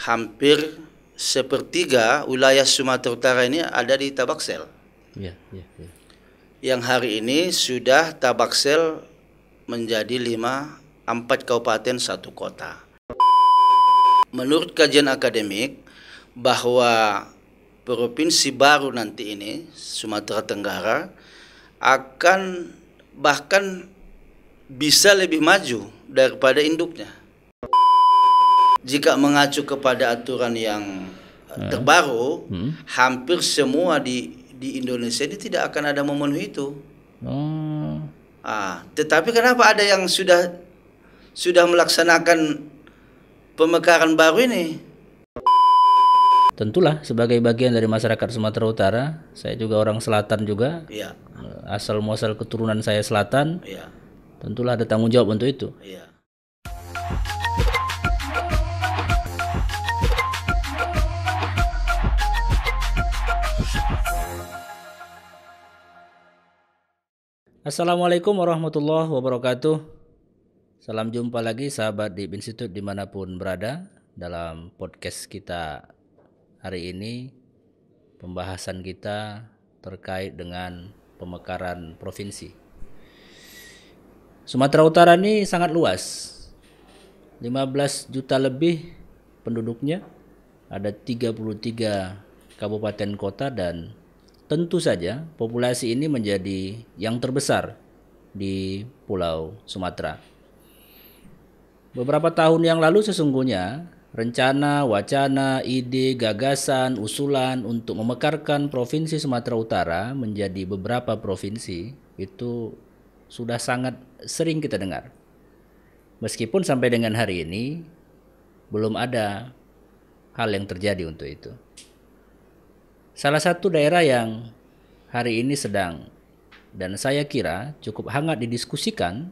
hampir sepertiga wilayah Sumatera Utara ini ada di Tabaksel. Ya, ya, ya. Yang hari ini sudah Tabaksel menjadi 4 kabupaten 1 kota. Menurut kajian akademik bahwa provinsi baru nanti ini, Sumatera Tenggara, akan bahkan bisa lebih maju daripada induknya. Jika mengacu kepada aturan yang terbaru, hampir semua di Indonesia ini tidak akan ada memenuhi itu. Tetapi kenapa ada yang sudah melaksanakan pemekaran baru ini? Tentulah sebagai bagian dari masyarakat Sumatera Utara, saya juga orang selatan juga. Iya. Asal muasal keturunan saya selatan. Iya. Tentulah ada tanggung jawab untuk itu. Iya. Assalamualaikum warahmatullahi wabarakatuh. Salam jumpa lagi sahabat Deep Institute dimanapun berada. Dalam podcast kita hari ini, pembahasan kita terkait dengan pemekaran provinsi. Sumatera Utara ini sangat luas, 15 juta lebih penduduknya, ada 33 kabupaten kota, dan tentu saja populasi ini menjadi yang terbesar di Pulau Sumatera. Beberapa tahun yang lalu sesungguhnya rencana, wacana, ide, gagasan, usulan untuk memekarkan Provinsi Sumatera Utara menjadi beberapa provinsi itu sudah sangat sering kita dengar. Meskipun sampai dengan hari ini belum ada hal yang terjadi untuk itu. Salah satu daerah yang hari ini sedang dan saya kira cukup hangat didiskusikan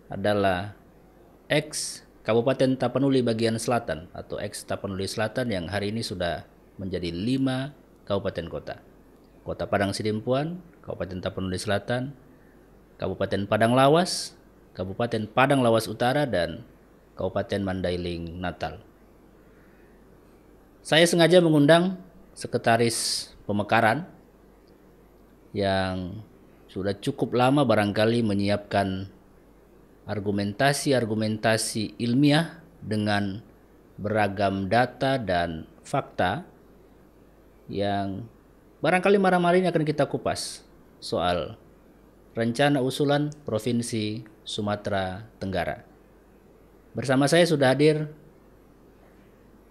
adalah ex Kabupaten Tapanuli bagian selatan atau ex Tapanuli Selatan yang hari ini sudah menjadi 5 kabupaten kota. Kota Padang Sidimpuan, Kabupaten Tapanuli Selatan, Kabupaten Padang Lawas, Kabupaten Padang Lawas Utara, dan Kabupaten Mandailing Natal. Saya sengaja mengundang Sekretaris Pemekaran yang sudah cukup lama barangkali menyiapkan argumentasi ilmiah dengan beragam data dan fakta yang barangkali malam hari ini akan kita kupas soal rencana usulan Provinsi Sumatera Tenggara. Bersama saya sudah hadir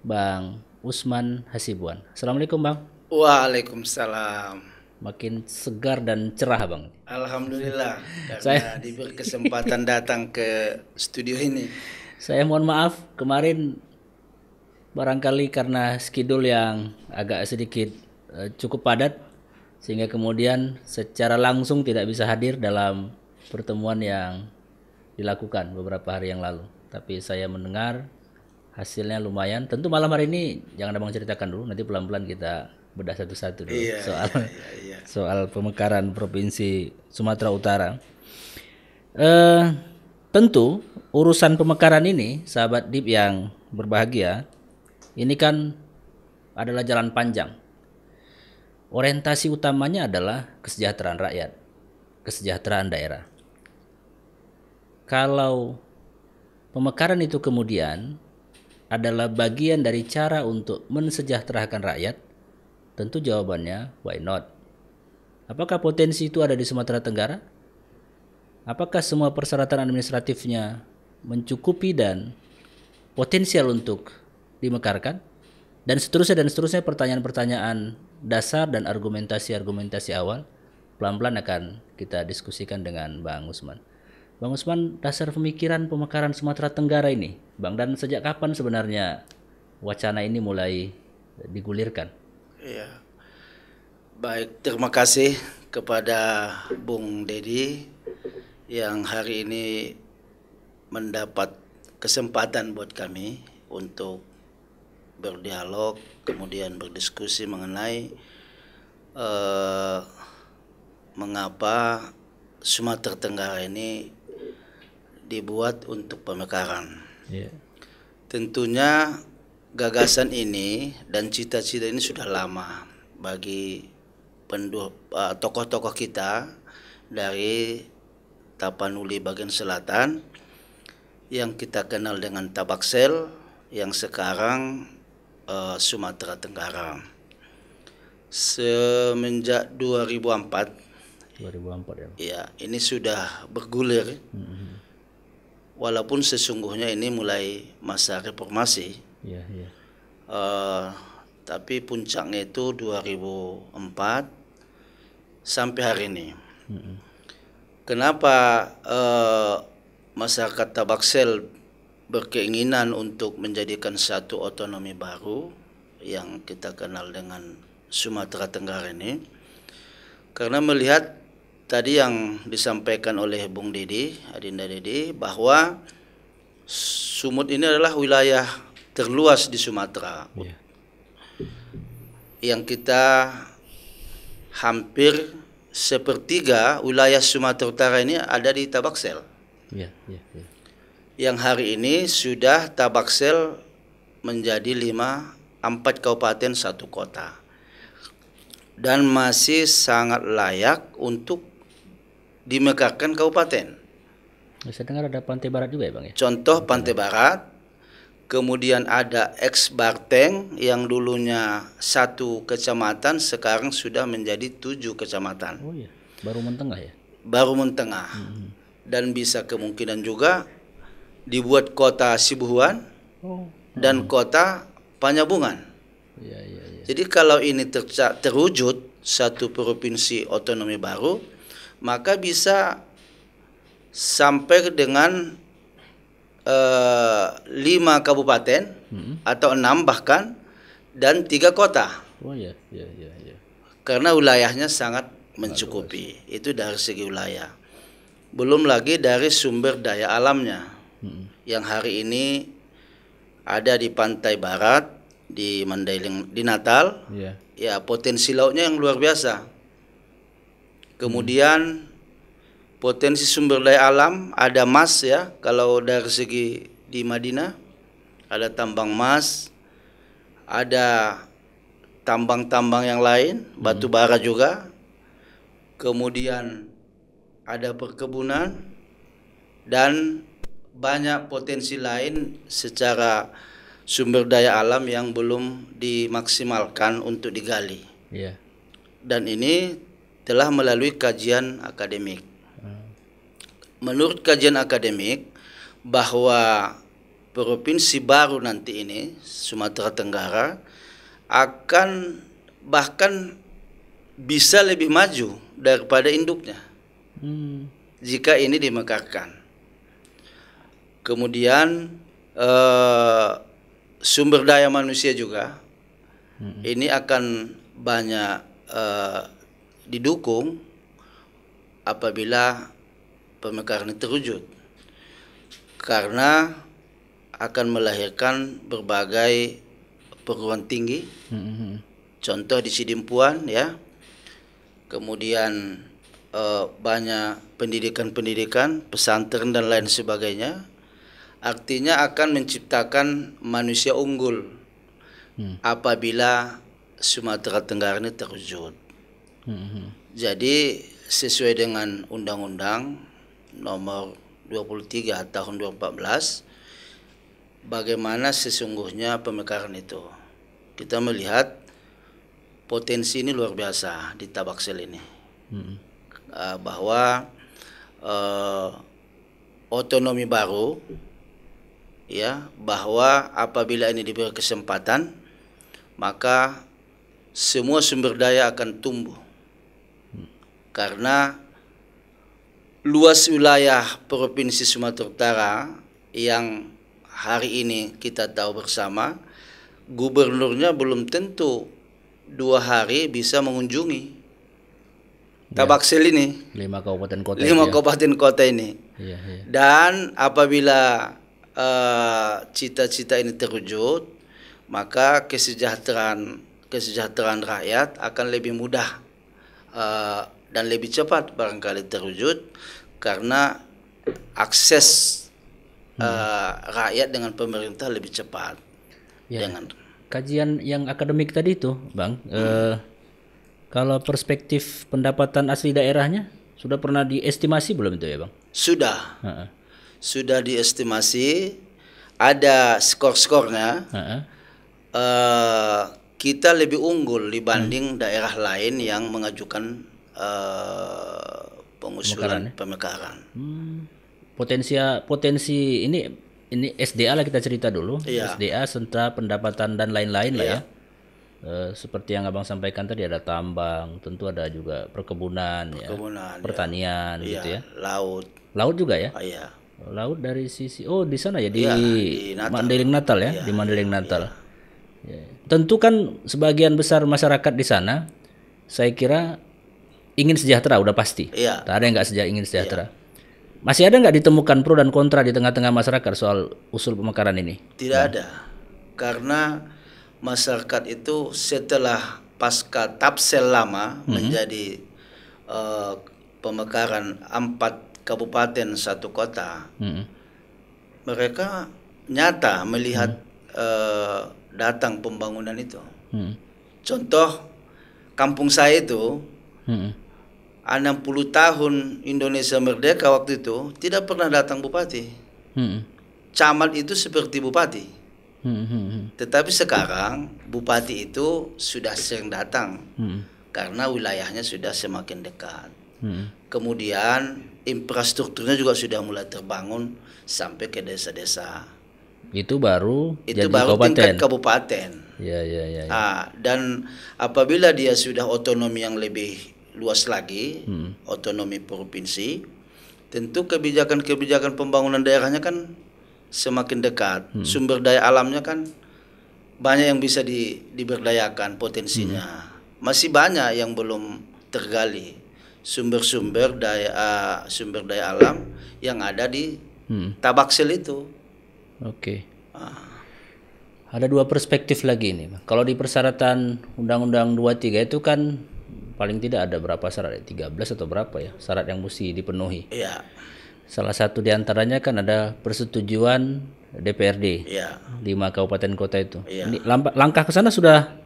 Bang Usman Hasibuan. Assalamualaikum Bang. Waalaikumsalam. Makin segar dan cerah Bang. Alhamdulillah karena diberi kesempatan datang ke studio ini. Saya mohon maaf kemarin barangkali karena schedule yang agak sedikit cukup padat sehingga kemudian secara langsung tidak bisa hadir dalam pertemuan yang dilakukan beberapa hari yang lalu. Tapi saya mendengar hasilnya lumayan. Tentu malam hari ini jangan Abang ceritakan dulu, nanti pelan-pelan kita bedah satu-satu dulu soal pemekaran Provinsi Sumatera Utara. Tentu urusan pemekaran ini, sahabat Deep yang berbahagia, ini kan adalah jalan panjang. Orientasi utamanya adalah kesejahteraan rakyat, kesejahteraan daerah. Kalau pemekaran itu kemudian adalah bagian dari cara untuk mensejahterakan rakyat, tentu jawabannya why not? Apakah potensi itu ada di Sumatera Tenggara? Apakah semua persyaratan administratifnya mencukupi dan potensial untuk dimekarkan? Dan seterusnya pertanyaan-pertanyaan dasar dan argumentasi awal pelan-pelan akan kita diskusikan dengan Bang Usman. Bang Usman, dasar pemikiran pemekaran Sumatera Tenggara ini, Bang, dan sejak kapan sebenarnya wacana ini mulai digulirkan? Iya. Baik, terima kasih kepada Bung Dedi yang hari ini mendapat kesempatan buat kami untuk berdialog, kemudian berdiskusi mengenai mengapa Sumatera Tenggara ini dibuat untuk pemekaran. Tentunya gagasan ini dan cita-cita ini sudah lama bagi tokoh-tokoh kita dari Tapanuli bagian selatan yang kita kenal dengan Tabaksel yang sekarang Sumatera Tenggara. Semenjak 2004 ya. Ya, ini sudah bergulir. Walaupun sesungguhnya ini mulai masa reformasi. Ya, ya. Tapi puncaknya itu 2004 sampai hari ini. Kenapa masyarakat Tabaksel berkeinginan untuk menjadikan satu otonomi baru yang kita kenal dengan Sumatera Tenggara ini? Karena melihat tadi yang disampaikan oleh Bung Didi, Adinda Didi, bahwa Sumut ini adalah wilayah terluas di Sumatera. Ya. Yang kita hampir sepertiga wilayah Sumatera Utara ini ada di Tabaksel. Ya, ya, ya. Yang hari ini sudah Tabaksel menjadi 4 kabupaten 1 kota. Dan masih sangat layak untuk dimekarkan kabupaten. Saya dengar ada Pantai Barat juga ya Bang ya? Contoh Pantai Barat, kemudian ada Ex-Barteng yang dulunya 1 kecamatan sekarang sudah menjadi 7 kecamatan. Oh iya, Baru Mentengah ya? Baru Mentengah. Dan bisa kemungkinan juga dibuat kota Sibuhuan dan kota Panyabungan. Iya, iya, iya. Jadi kalau ini terwujud satu provinsi otonomi baru, maka bisa sampai dengan 5 kabupaten atau 6 bahkan dan 3 kota. Oh iya, iya, iya, iya. Karena wilayahnya sangat mencukupi. Itu dari segi wilayah. Belum lagi dari sumber daya alamnya. Yang hari ini ada di Pantai Barat, di Mandailing, di Natal. Iya. Ya, potensi lautnya yang luar biasa. Kemudian potensi sumber daya alam ada emas ya, kalau dari segi di Madinah ada tambang emas, ada tambang-tambang yang lain, batu bara juga. Kemudian ada perkebunan dan banyak potensi lain secara sumber daya alam yang belum dimaksimalkan untuk digali. Iya. Dan ini telah melalui kajian akademik. Menurut kajian akademik bahwa provinsi baru nanti ini, Sumatera Tenggara, akan bahkan bisa lebih maju daripada induknya jika ini dimekarkan. Kemudian sumber daya manusia juga ini akan banyak didukung apabila pemekaran itu terwujud, karena akan melahirkan berbagai perguruan tinggi. Contoh di Sidimpuan ya, kemudian banyak pendidikan-pendidikan, pesantren dan lain sebagainya. Artinya akan menciptakan manusia unggul apabila Sumatera Tenggara ini terwujud. Jadi sesuai dengan Undang-Undang Nomor 23 tahun 2014, bagaimana sesungguhnya pemekaran itu. Kita melihat potensi ini luar biasa di Tabaksel ini. Bahwa otonomi baru ya, bahwa apabila ini diberi kesempatan maka semua sumber daya akan tumbuh. Karena luas wilayah Provinsi Sumatera Utara yang hari ini kita tahu bersama, gubernurnya belum tentu 2 hari bisa mengunjungi Tabaksel ini. 5 kabupaten kota. 5 kabupaten kota ini. Iya, iya. Dan apabila cita-cita ini terwujud, maka kesejahteraan rakyat akan lebih mudah dan lebih cepat barangkali terwujud, karena akses rakyat dengan pemerintah lebih cepat. Ya. Jangan. Kajian yang akademik tadi itu, Bang, kalau perspektif pendapatan asli daerahnya sudah pernah diestimasi belum itu ya, Bang? Sudah. Heeh. Sudah diestimasi, ada skor-skornya. Heeh. Kita lebih unggul dibanding daerah lain yang mengajukan pengusulan pemekaran. Potensi ini SDA lah kita cerita dulu. Iya. SDA, sentra pendapatan dan lain-lain lah ya. Seperti yang Abang sampaikan tadi, ada tambang, tentu ada juga perkebunan, ya, Kemudian pertanian ya, gitu ya. laut. Laut juga ya. Iya. Laut dari sisi di sana ya, di Natal. Mandailing Natal ya, di Mandailing Natal. Ya. Tentu kan sebagian besar masyarakat di sana, saya kira ingin sejahtera, udah pasti. Iya. Tak ada yang nggak ingin sejahtera. Masih ada nggak ditemukan pro dan kontra di tengah-tengah masyarakat soal usul pemekaran ini? Tidak ada, karena masyarakat itu setelah pasca Tapsel lama menjadi pemekaran 4 kabupaten 1 kota, mereka nyata melihat datang pembangunan itu. Contoh, kampung saya itu 60 tahun Indonesia merdeka waktu itu tidak pernah datang bupati. Camat itu seperti bupati. Tetapi sekarang bupati itu sudah sering datang karena wilayahnya sudah semakin dekat. Kemudian infrastrukturnya juga sudah mulai terbangun sampai ke desa-desa. Itu baru Itu jadi baru kabupaten. tingkat kabupaten. Ya. Dan apabila dia sudah otonomi yang lebih luas lagi, otonomi provinsi, tentu kebijakan-kebijakan pembangunan daerahnya kan semakin dekat. Sumber daya alamnya kan banyak yang bisa diberdayakan potensinya. Masih banyak yang belum tergali sumber daya alam yang ada di Tabaksel itu. Oke. Ada 2 perspektif lagi nih. Kalau di persyaratan Undang-Undang 23 itu kan paling tidak ada berapa syarat? 13 atau berapa ya syarat yang mesti dipenuhi. Iya. Salah satu diantaranya kan ada persetujuan DPRD. Iya. 5 kabupaten kota itu. Iya. Ini langkah ke sana sudah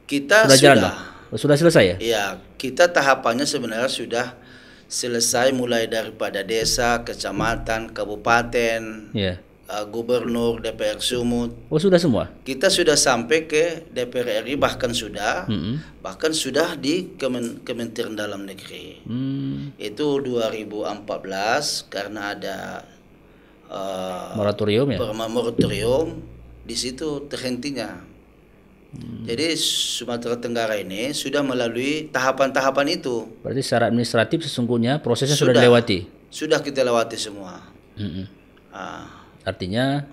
jalan, Bang? Sudah selesai ya? Iya, kita tahapannya sebenarnya sudah selesai mulai daripada desa, kecamatan, kabupaten, Iya. Gubernur, DPR Sumut. Sudah semua? Kita sudah sampai ke DPR RI, bahkan sudah di Kementerian Dalam Negeri. Itu 2014 karena ada Moratorium ya? moratorium, di situ terhentinya. Jadi Sumatera Tenggara ini sudah melalui tahapan-tahapan itu. Berarti secara administratif sesungguhnya prosesnya sudah dilewati? Sudah kita lewati semua. Artinya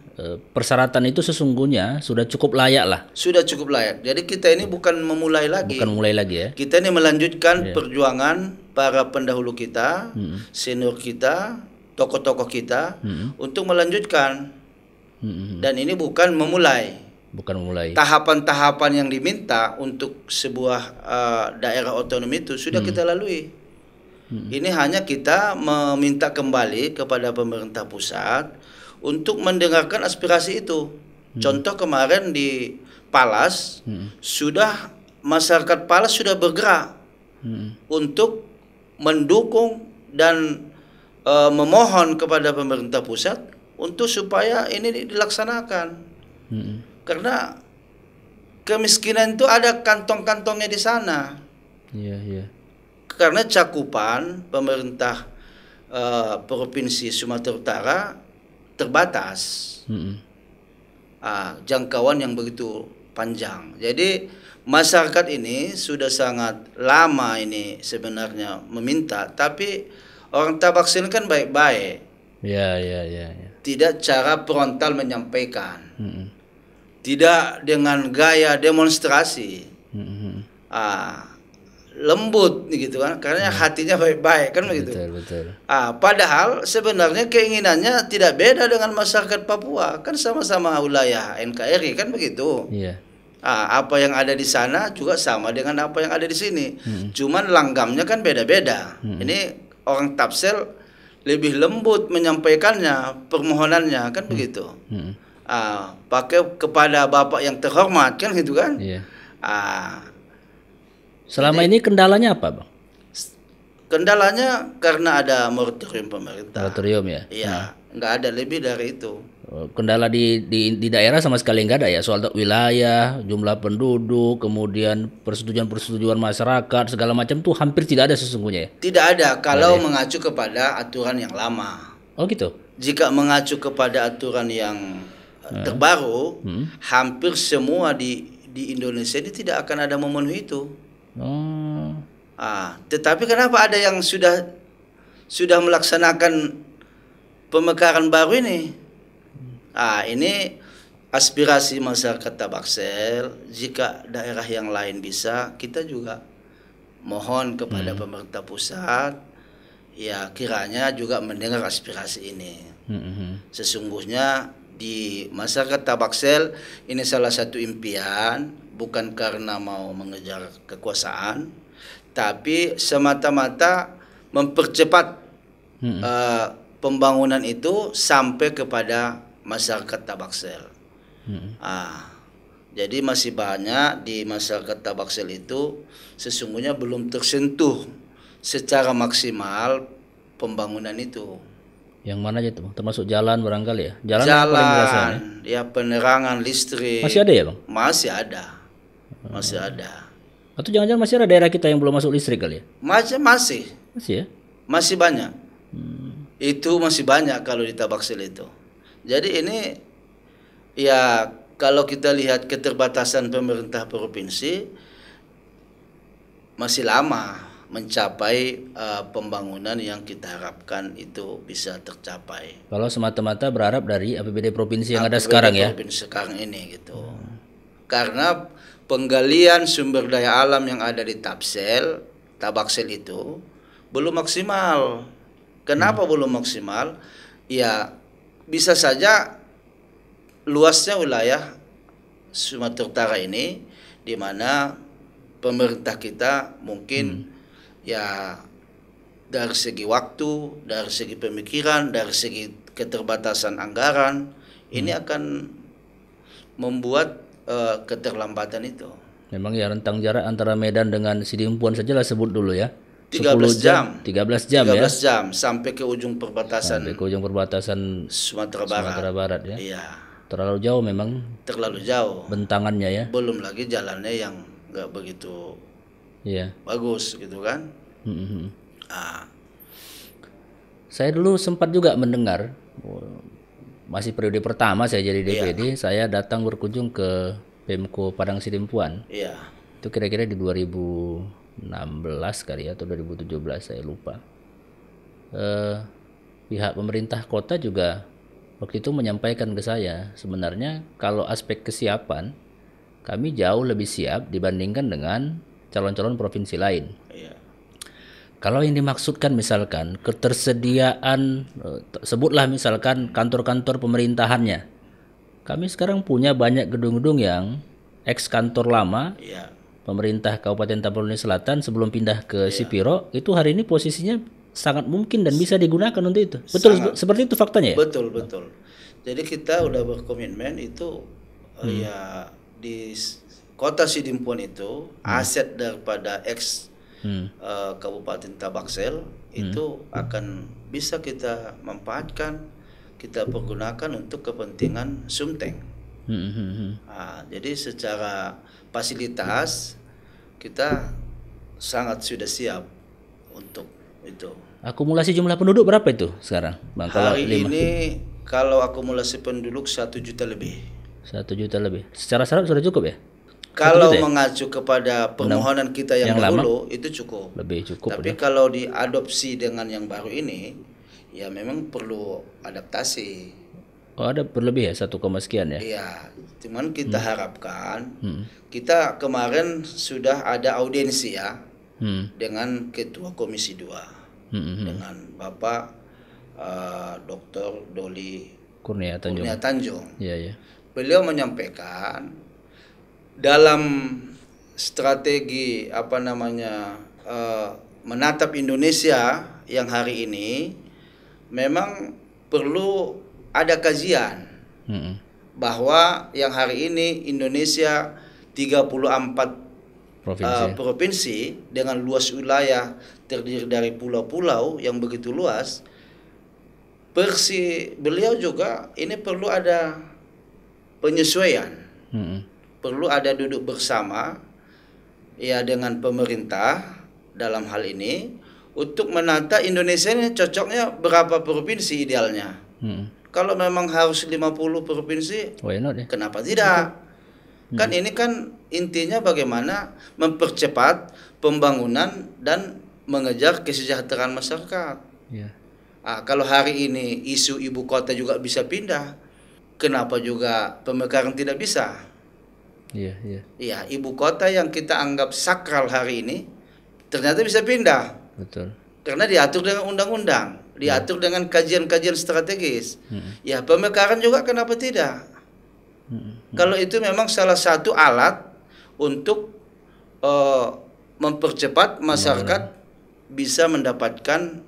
persyaratan itu sesungguhnya sudah cukup layak lah. Sudah cukup layak. Jadi kita ini bukan memulai lagi. Bukan mulai lagi ya. Kita ini melanjutkan perjuangan para pendahulu kita, senior kita, tokoh-tokoh kita untuk melanjutkan. Dan ini bukan memulai. Bukan memulai. Tahapan-tahapan yang diminta untuk sebuah daerah otonomi itu sudah kita lalui. Ini hanya kita meminta kembali kepada pemerintah pusat untuk mendengarkan aspirasi itu. Contoh kemarin di Palas, sudah masyarakat Palas sudah bergerak untuk mendukung dan memohon kepada pemerintah pusat untuk supaya ini dilaksanakan. Karena kemiskinan itu ada kantong-kantongnya di sana. Iya. Karena cakupan pemerintah Provinsi Sumatera Utara terbatas, jangkauan yang begitu panjang. Jadi masyarakat ini sudah sangat lama ini sebenarnya meminta, tapi orang Tabaksel kan baik-baik. Ya. Tidak cara frontal menyampaikan, tidak dengan gaya demonstrasi, lembut gitu kan, karena hatinya baik-baik kan begitu. Betul. Padahal sebenarnya keinginannya tidak beda dengan masyarakat Papua, kan sama-sama wilayah NKRI kan begitu. Iya. Apa yang ada di sana juga sama dengan apa yang ada di sini. Cuman langgamnya kan beda-beda. Ini orang Tapsel lebih lembut menyampaikannya, permohonannya kan begitu. pakai kepada bapak yang terhormat kan gitu kan. Iya. Ah, Selama ini kendalanya apa, Bang? kendalanya karena ada moratorium pemerintah. Moratorium ya. Iya, nggak ada lebih dari itu. Kendala di daerah sama sekali nggak ada ya, soal wilayah, jumlah penduduk, kemudian persetujuan masyarakat segala macam tuh hampir tidak ada sesungguhnya ya. Tidak ada kalau mengacu kepada aturan yang lama. Oh gitu. Jika mengacu kepada aturan yang terbaru, hampir semua di Indonesia ini tidak akan ada memenuhi itu. Oh. Tetapi kenapa ada yang sudah melaksanakan pemekaran baru ini? Ini aspirasi masyarakat Tabaksel. Jika daerah yang lain bisa, kita juga mohon kepada pemerintah pusat, ya kiranya juga mendengar aspirasi ini. Sesungguhnya di masyarakat Tabaksel ini salah satu impian, bukan karena mau mengejar kekuasaan, tapi semata-mata mempercepat pembangunan itu sampai kepada masyarakat Tabaksel. Jadi masih banyak di masyarakat Tabaksel itu sesungguhnya belum tersentuh secara maksimal pembangunan itu. Yang mana aja tuh? Termasuk jalan barangkali ya? Jalan, ya penerangan listrik. Masih ada ya, Bang? Masih ada. Masih ada. Atau jangan-jangan masih ada daerah kita yang belum masuk listrik kali ya? Masih. Masih ya? Masih banyak. Itu masih banyak kalau di Tabaksel itu. Jadi ini ya kalau kita lihat keterbatasan pemerintah provinsi masih lama mencapai pembangunan yang kita harapkan itu bisa tercapai. Kalau semata-mata berharap dari APBD provinsi yang ada sekarang ya? Provinsi sekarang ini gitu. Karena penggalian sumber daya alam yang ada di Tabaksel itu belum maksimal. Kenapa belum maksimal? Ya bisa saja luasnya wilayah Sumatera Utara ini di mana pemerintah kita mungkin ya dari segi waktu, dari segi pemikiran, dari segi keterbatasan anggaran ini akan membuat keterlambatan itu. Memang ya rentang jarak antara Medan dengan Sidimpuan saja lah sebut dulu ya. 13 jam. 13 jam ya. 13 jam sampai ke ujung perbatasan. Sampai ke ujung perbatasan Sumatera Barat ya. Iya. Terlalu jauh memang. Terlalu jauh. Bentangannya ya. Belum lagi jalannya yang nggak begitu bagus gitu kan. Saya dulu sempat juga mendengar, masih periode pertama saya jadi DPD, saya datang berkunjung ke Pemko Padang Sidimpuan. Iya. Itu kira-kira di 2016 kali ya, atau 2017 saya lupa. Pihak pemerintah kota juga waktu itu menyampaikan ke saya, sebenarnya kalau aspek kesiapan kami jauh lebih siap dibandingkan dengan calon-calon provinsi lain. Iya. Kalau yang dimaksudkan misalkan ketersediaan, sebutlah misalkan kantor-kantor pemerintahannya. Kami sekarang punya banyak gedung-gedung yang ex kantor lama. Iya. Pemerintah Kabupaten Tapanuli Selatan sebelum pindah ke Sipiro, itu hari ini posisinya sangat mungkin dan bisa digunakan untuk itu. Betul, seperti itu faktanya ya? Betul. Jadi kita udah berkomitmen itu ya di kota Sidimpuan itu aset daripada ex Kabupaten Tabaksel itu akan bisa kita manfaatkan, kita pergunakan untuk kepentingan Sumteng. Jadi secara fasilitas kita sangat sudah siap untuk itu. Akumulasi jumlah penduduk berapa itu sekarang, Bang? Hari ini kalau akumulasi penduduk 1 juta lebih. 1 juta lebih. Secara syarat sudah cukup ya? Kalau mengacu kepada permohonan kita yang dahulu itu cukup. Lebih cukup. Tapi kalau diadopsi dengan yang baru ini, ya memang perlu adaptasi. Oh, ada berlebih ya 1, sekian ya? Iya, cuman kita harapkan kita kemarin sudah ada audiensi ya dengan Ketua Komisi 2 dengan Bapak Dr. Doli Kurnia Tanjung. Iya. Beliau menyampaikan dalam strategi menatap Indonesia yang hari ini memang perlu ada kajian bahwa yang hari ini Indonesia 34 provinsi dengan luas wilayah terdiri dari pulau-pulau yang begitu luas. Beliau juga ini perlu ada penyesuaian, perlu ada duduk bersama ya dengan pemerintah dalam hal ini untuk menata Indonesia ini cocoknya berapa provinsi idealnya. Kalau memang harus 50 provinsi, kenapa tidak? Kan ini kan intinya bagaimana mempercepat pembangunan dan mengejar kesejahteraan masyarakat. Kalau hari ini isu ibu kota juga bisa pindah, kenapa juga pemekaran tidak bisa? Ya, ibu kota yang kita anggap sakral hari ini ternyata bisa pindah. Betul. Karena diatur dengan undang-undang, diatur dengan kajian-kajian strategis. Ya, pemekaran juga kenapa tidak? Kalau itu memang salah satu alat untuk mempercepat masyarakat bisa mendapatkan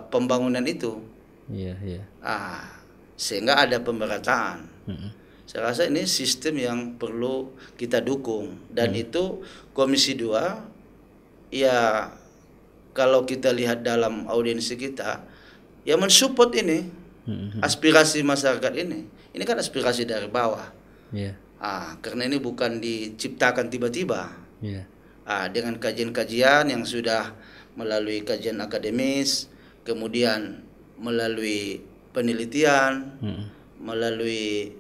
pembangunan itu. Sehingga ada pemerataan. Saya rasa ini sistem yang perlu kita dukung, dan itu Komisi 2 ya, kalau kita lihat dalam audiensi kita ya mensupport ini aspirasi masyarakat ini kan aspirasi dari bawah. Karena ini bukan diciptakan tiba-tiba. Dengan kajian-kajian yang sudah melalui kajian akademis, kemudian melalui penelitian, melalui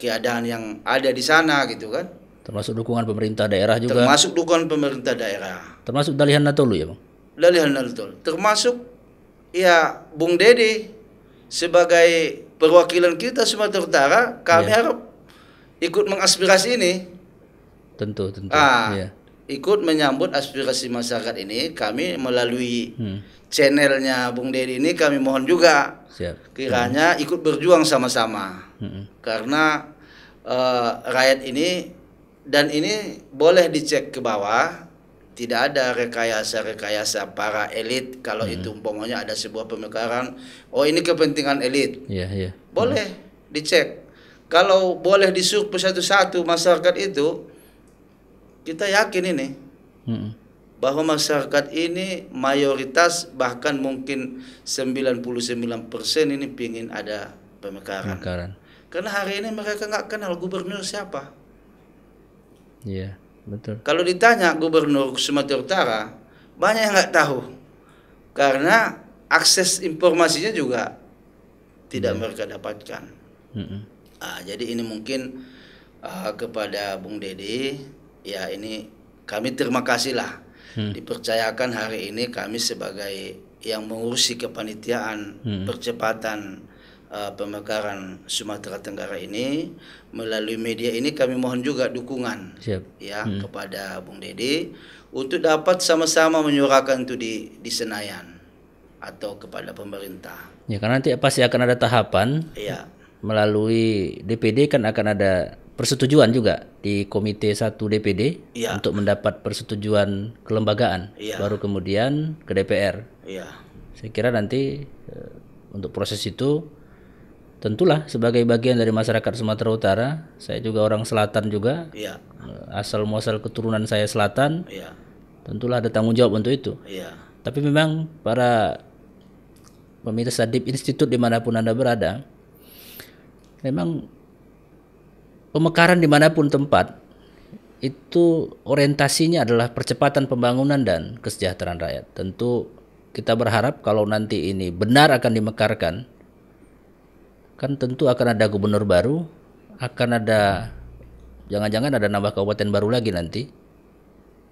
keadaan yang ada di sana gitu kan. Termasuk dukungan pemerintah daerah juga. Termasuk dukungan pemerintah daerah. Termasuk Dalihan Natolu ya, Bang? Dalihan Natolu. Termasuk ya Bung Dedi sebagai perwakilan kita Sumatera Utara, kami harap ikut mengaspirasi ini. Tentu. Ikut menyambut aspirasi masyarakat ini. Kami melalui channelnya Bung Dedi ini kami mohon juga kiranya ikut berjuang sama-sama. Karena rakyat ini, dan ini boleh dicek ke bawah, tidak ada rekayasa para elit. Kalau itu umpamanya ada sebuah pemekaran, ini kepentingan elit, boleh dicek. Kalau boleh disurvei satu-satu masyarakat itu, kita yakin ini bahwa masyarakat ini mayoritas, bahkan mungkin 99% ini ingin ada pemekaran. Karena hari ini mereka nggak kenal gubernur siapa. Betul. Kalau ditanya gubernur Sumatera Utara, banyak yang nggak tahu, karena akses informasinya juga tidak mereka dapatkan. Jadi ini mungkin kepada Bung Dedi, ya ini kami terima kasih lah dipercayakan hari ini kami sebagai yang mengurusi kepanitiaan percepatan pemekaran Sumatera Tenggara ini. Melalui media ini kami mohon juga dukungan kepada Bung Dedi untuk dapat sama-sama menyuarakan itu di Senayan atau kepada pemerintah. Ya, karena nanti pasti akan ada tahapan. Melalui DPD kan akan ada persetujuan juga di Komite 1 DPD untuk mendapat persetujuan kelembagaan, baru kemudian ke DPR. Saya kira nanti untuk proses itu tentulah sebagai bagian dari masyarakat Sumatera Utara, saya juga orang selatan juga, asal muasal keturunan saya selatan, tentulah ada tanggung jawab untuk itu. Tapi memang para pemirsa Deep Institute dimanapun Anda berada, memang pemekaran dimanapun tempat itu orientasinya adalah percepatan pembangunan dan kesejahteraan rakyat. Tentu kita berharap kalau nanti ini benar akan dimekarkan, kan tentu akan ada gubernur baru, akan ada jangan-jangan ada nambah kabupaten baru lagi nanti.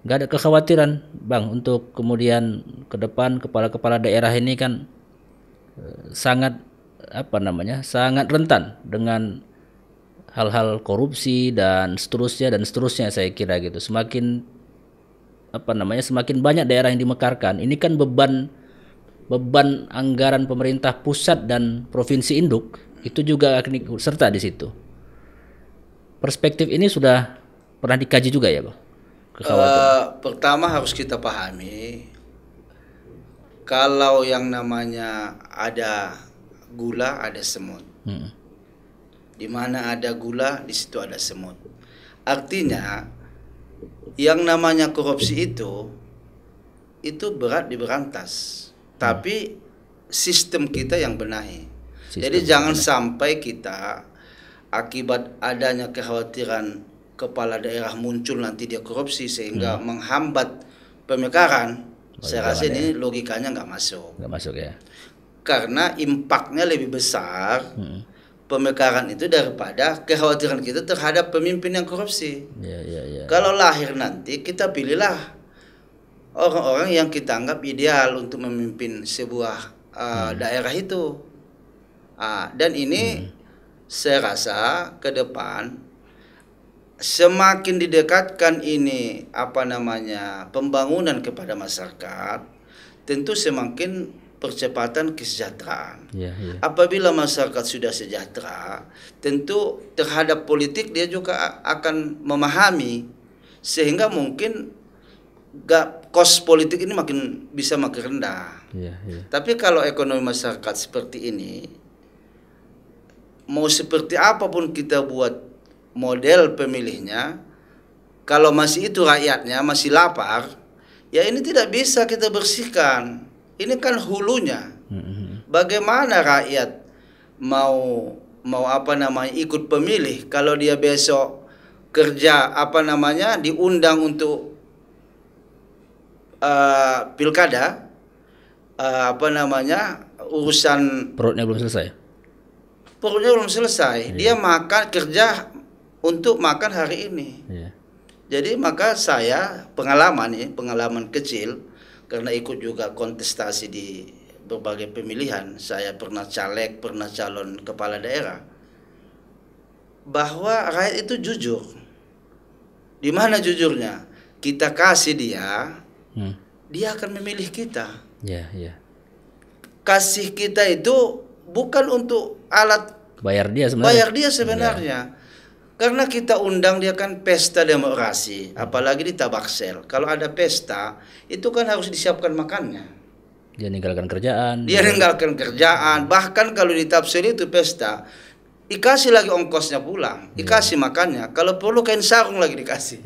Nggak ada kekhawatiran, Bang, untuk kemudian ke depan kepala-kepala daerah ini kan sangat sangat rentan dengan hal-hal korupsi dan seterusnya saya kira gitu. Semakin semakin banyak daerah yang dimekarkan, ini kan beban anggaran pemerintah pusat dan provinsi induk itu juga akan ikut serta di situ. Perspektif ini sudah pernah dikaji juga ya, Bang? Pertama harus kita pahami, kalau yang namanya ada gula ada semut. Di mana ada gula, di situ ada semut. Artinya yang namanya korupsi itu berat diberantas. Tapi sistem kita yang benahi. Jadi jangan sampai kita akibat adanya kekhawatiran kepala daerah muncul nanti dia korupsi sehingga menghambat pemekaran. Saya rasa ini logikanya nggak masuk. Nggak masuk ya. Karena impaknya lebih besar pemekaran itu daripada kekhawatiran kita terhadap pemimpin yang korupsi. Ya. Kalau lahir nanti kita pilihlah orang-orang yang kita anggap ideal untuk memimpin sebuah daerah itu. Dan ini saya rasa ke depan semakin didekatkan ini pembangunan kepada masyarakat, tentu semakin percepatan kesejahteraan. Apabila masyarakat sudah sejahtera, tentu terhadap politik dia juga akan memahami, sehingga mungkin kos politik ini bisa makin rendah. Tapi kalau ekonomi masyarakat seperti ini, mau seperti apapun kita buat model pemilihnya, kalau masih itu rakyatnya masih lapar, ya ini tidak bisa kita bersihkan. Ini kan hulunya. Bagaimana rakyat mau ikut pemilih kalau dia besok kerja diundang untuk pilkada, urusan Perutnya belum selesai. Dia kerja untuk makan hari ini. Jadi maka saya pengalaman kecil, karena ikut juga kontestasi di berbagai pemilihan. Saya pernah caleg, pernah calon kepala daerah. Bahwa rakyat itu jujur. Di mana jujurnya? Kita kasih dia, dia akan memilih kita. Kasih kita itu bukan untuk alat bayar dia sebenarnya. Karena kita undang dia kan pesta demokrasi, apalagi di Tabaksel. Kalau ada pesta, itu kan harus disiapkan makannya. Dia ninggalkan kerjaan. Bahkan kalau di Tabaksel itu pesta, dikasih lagi ongkosnya pulang, dikasih makannya. Kalau perlu kain sarung lagi dikasih.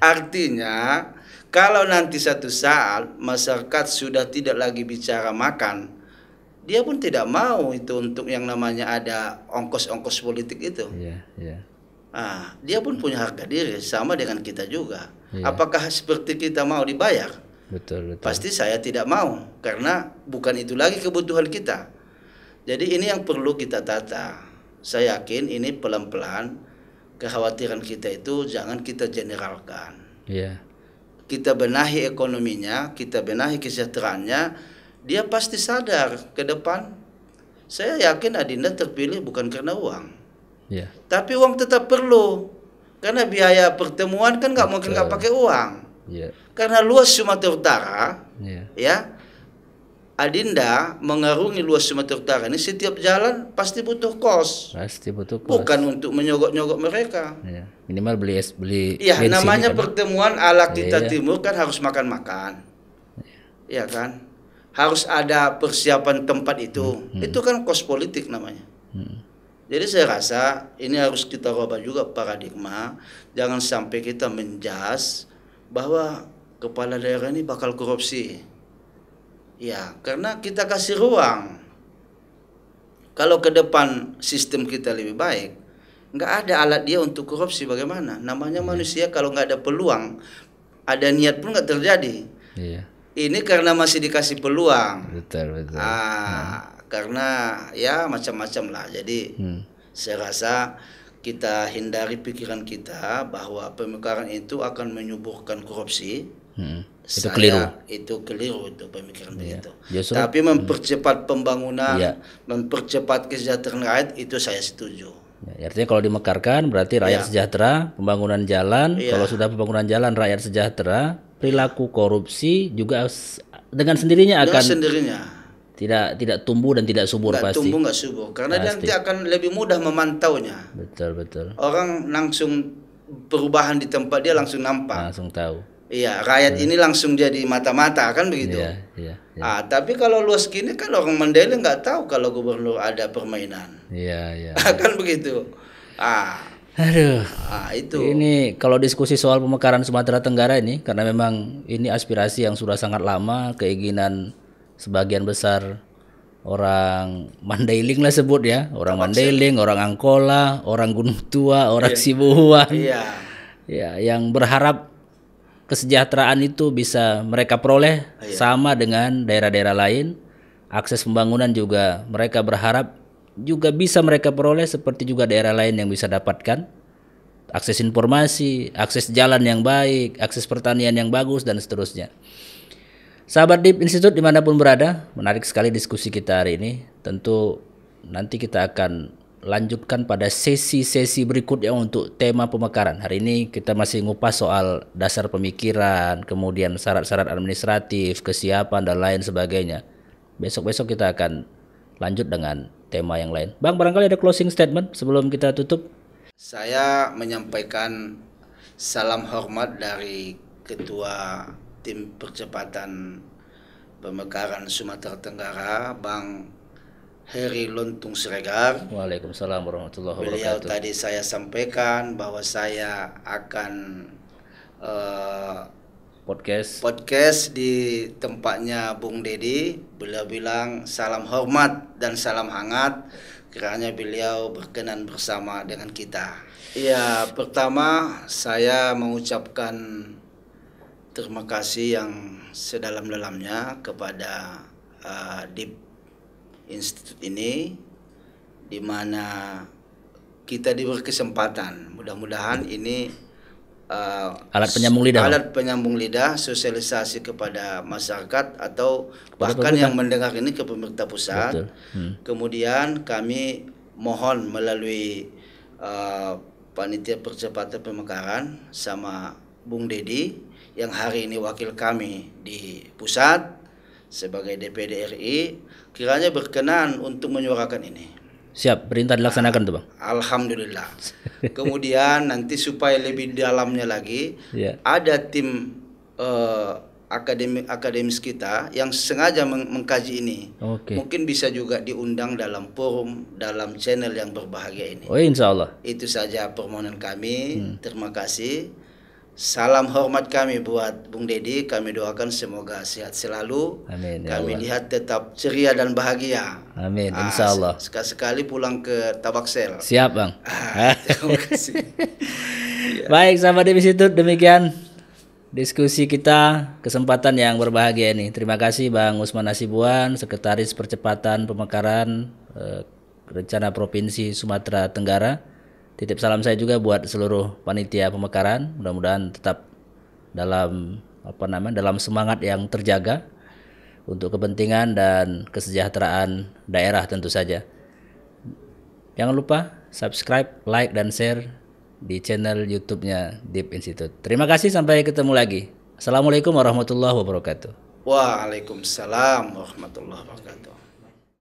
Artinya, kalau nanti satu saat masyarakat sudah tidak lagi bicara makan, dia pun tidak mau itu untuk yang namanya ada ongkos-ongkos politik itu. Dia pun punya harga diri sama dengan kita juga. Apakah seperti kita mau dibayar? Betul. Pasti saya tidak mau, karena bukan itu lagi kebutuhan kita. Jadi ini yang perlu kita tata. Saya yakin ini pelan-pelan kekhawatiran kita itu jangan kita generalkan. Kita benahi ekonominya, kita benahi kesejahteraannya, dia pasti sadar ke depan. Saya yakin Adinda terpilih bukan karena uang. Tapi uang tetap perlu, karena biaya pertemuan kan nggak mungkin nggak pakai uang. Karena luas Sumatera Utara, Adinda mengarungi luas Sumatera Utara ini, setiap jalan pasti butuh kos. Bukan untuk menyogok-nyogok mereka. Minimal beli namanya kan? Pertemuan ala kita timur kan harus makan-makan. Kan? Harus ada persiapan tempat itu. Itu kan kos politik namanya. Jadi saya rasa ini harus kita rubah juga paradigma. Jangan sampai kita menjas bahwa kepala daerah ini bakal korupsi. Karena kita kasih ruang. Kalau ke depan sistem kita lebih baik, nggak ada alat dia untuk korupsi, bagaimana? Namanya manusia, kalau nggak ada peluang, ada niat pun nggak terjadi. Ini karena masih dikasih peluang. Betul. Karena macam-macam lah. Jadi saya rasa kita hindari pikiran kita bahwa pemekaran itu akan menyuburkan korupsi. Itu keliru. Itu keliru itu pemikiran begitu. Tapi mempercepat pembangunan, mempercepat kesejahteraan rakyat, itu saya setuju. Artinya kalau dimekarkan berarti rakyat sejahtera, pembangunan jalan. Kalau sudah pembangunan jalan, rakyat sejahtera, perilaku korupsi juga dengan sendirinya akan tidak tumbuh dan tidak subur. Nggak pasti. Tumbuh nggak subur, karena dia nanti akan lebih mudah memantaunya. Betul. Orang langsung perubahan di tempat dia langsung nampak. Langsung tahu. Iya, rakyat ini langsung jadi mata-mata kan begitu. Iya, iya, iya. Tapi kalau luas gini kan orang Mandailing nggak tahu kalau gubernur ada permainan. Iya, iya. Kan begitu. Aduh. Itu. Ini kalau diskusi soal pemekaran Sumatera Tenggara ini, karena memang ini aspirasi yang sudah sangat lama, keinginan sebagian besar orang Mandailing lah sebut ya, orang Mandailing, orang Angkola, orang Gunung Tua, orang Sibuhuan. Iya. Ya, yang berharap kesejahteraan itu bisa mereka peroleh sama dengan daerah-daerah lain. Akses pembangunan juga mereka berharap juga bisa mereka peroleh seperti juga daerah lain yang bisa dapatkan. Akses informasi, akses jalan yang baik, akses pertanian yang bagus, dan seterusnya. Sahabat DIP Institute dimanapun berada, menarik sekali diskusi kita hari ini. Tentu nanti kita akan lanjutkan pada sesi-sesi berikutnya untuk tema pemekaran. Hari ini kita masih ngupas soal dasar pemikiran, kemudian syarat-syarat administratif, kesiapan, dan lain sebagainya. Besok-besok kita akan lanjut dengan tema yang lain. Bang, barangkali ada closing statement sebelum kita tutup? Saya menyampaikan salam hormat dari Ketua Tim Percepatan Pemekaran Sumatera Tenggara, Bang Heri Lontung Siregar. Waalaikumsalam warahmatullahi Beliau wabarakatuh. tadi saya sampaikan bahwa saya akan podcast di tempatnya Bung Dedi. Beliau bilang salam hormat dan salam hangat, kiranya beliau berkenan bersama dengan kita. Ya, pertama saya mengucapkan terima kasih yang sedalam-dalamnya kepada DIP Institut ini, di mana kita diberi kesempatan. Mudah-mudahan ini alat penyambung lidah, sosialisasi kepada masyarakat atau bahkan yang mendengar ini ke pemerintah pusat. Kemudian kami mohon melalui Panitia Percepatan Pemekaran sama Bung Dedi yang hari ini wakil kami di pusat sebagai DPD RI, kiranya berkenan untuk menyuarakan ini. Siap, perintah dilaksanakan tuh Bang. Alhamdulillah. Kemudian nanti supaya lebih dalamnya lagi, ada tim akademis kita yang sengaja mengkaji ini. Mungkin bisa juga diundang dalam forum, dalam channel yang berbahagia ini. Insya Allah. Itu saja permohonan kami. Terima kasih. Salam hormat kami buat Bung Dedi. Kami doakan semoga sehat selalu. Amin. Kami lihat tetap ceria dan bahagia. Amin. Insya Allah. Sekali-sekali pulang ke Tabaksel. Siap Bang. Terima kasih. Baik sahabat DIP Institute, demikian diskusi kita kesempatan yang berbahagia ini. Terima kasih Bang Usman Hasibuan, Sekretaris Percepatan Pemekaran Rencana Provinsi Sumatera Tenggara. Titip salam saya juga buat seluruh panitia pemekaran. Mudah-mudahan tetap dalam dalam semangat yang terjaga untuk kepentingan dan kesejahteraan daerah tentu saja. Jangan lupa subscribe, like, dan share di channel YouTube-nya DIP Institute. Terima kasih, sampai ketemu lagi. Assalamualaikum warahmatullahi wabarakatuh. Waalaikumsalam warahmatullahi wabarakatuh.